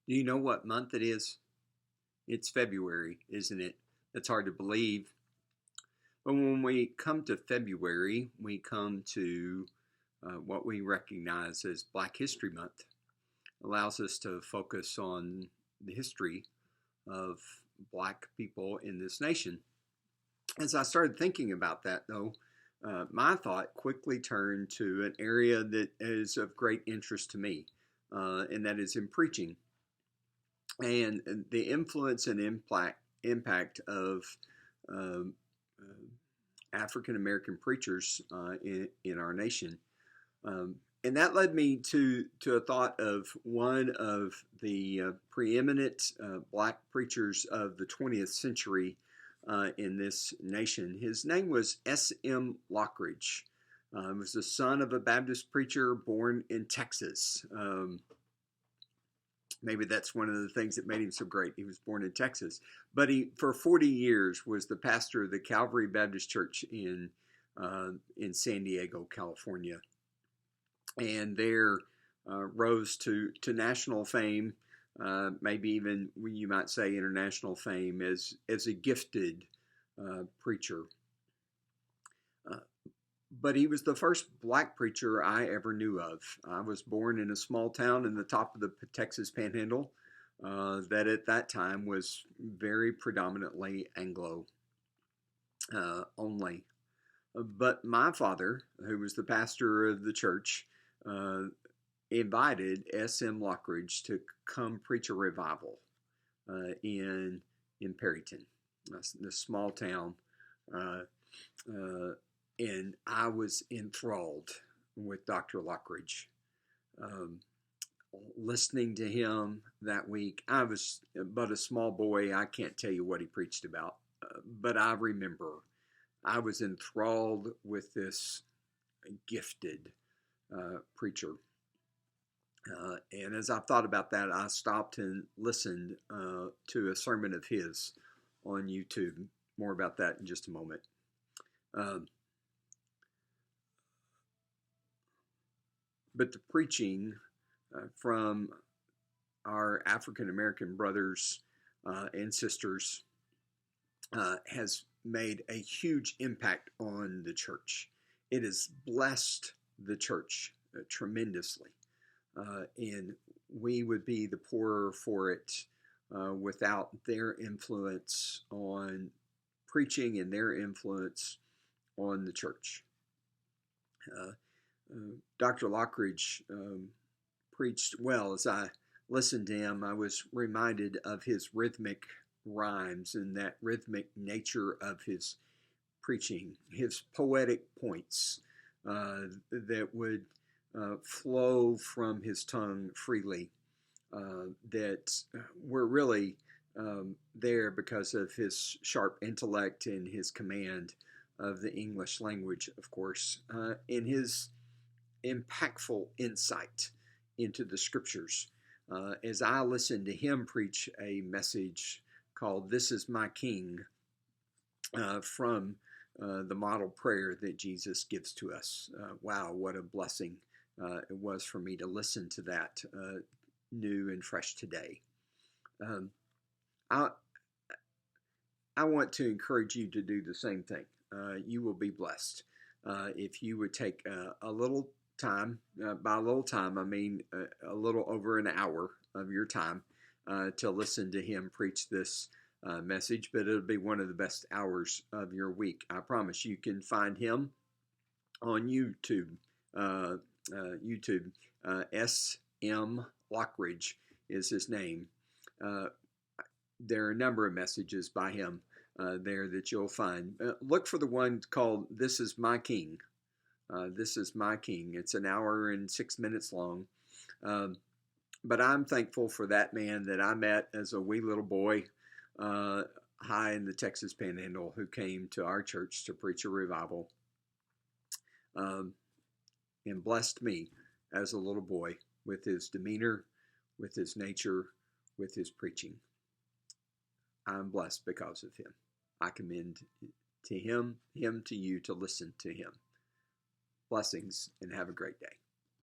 Do you know what month it is? It's February, isn't it? That's hard to believe. But when we come to February, we come to what we recognize as Black History Month. It allows us to focus on the history of Black people in this nation. As I started thinking about that, though, my thought quickly turned to an area that is of great interest to me, and that is in preaching and the influence and impact of um, African American preachers in our nation. And that led me to a thought of one of the preeminent black preachers of the 20th century in this nation. His name was S.M. Lockridge. He was the son of a Baptist preacher born in Texas. Maybe that's one of the things that made him so great. He was born in Texas, but he, for 40 years, was the pastor of the Calvary Baptist Church in San Diego, California, and there rose to national fame, maybe even you might say international fame as a gifted preacher. But he was the first black preacher I ever knew of. I was born in a small town in the top of the Texas Panhandle that at that time was very predominantly Anglo only. But my father, who was the pastor of the church, invited S.M. Lockridge to come preach a revival in Perryton, this small town. And I was enthralled with Dr. Lockridge. Um, Listening to him that week, I was but a small boy. I can't tell you what he preached about, but I remember I was enthralled with this gifted preacher. And as I thought about that, I stopped and listened to a sermon of his on YouTube. More about that in just a moment. But the preaching from our African American brothers and sisters has made a huge impact on the church. It has blessed the church tremendously. And we would be the poorer for it without their influence on preaching and their influence on the church. Dr. Lockridge preached well. As I listened to him, I was reminded of his rhythmic rhymes and that rhythmic nature of his preaching, his poetic points that would flow from his tongue freely, that were really there because of his sharp intellect and his command of the English language, of course, and his impactful insight into the scriptures. As I listened to him preach a message called "This is My King" from the model prayer that Jesus gives to us. Wow, what a blessing it was for me to listen to that new and fresh today. I want to encourage you to do the same thing. You will be blessed if you would take a little time. By a little time, I mean a little over an hour of your time to listen to him preach this message, but it'll be one of the best hours of your week. I promise. You can find him on YouTube. S.M. Lockridge is his name. There are a number of messages by him there that you'll find. Look for the one called "This is My King." This is My King. It's an hour and 6 minutes long. But I'm thankful for that man that I met as a wee little boy high in the Texas Panhandle who came to our church to preach a revival and blessed me as a little boy with his demeanor, with his nature, with his preaching. I'm blessed because of him. I commend to him to you to listen to him. Blessings and have a great day.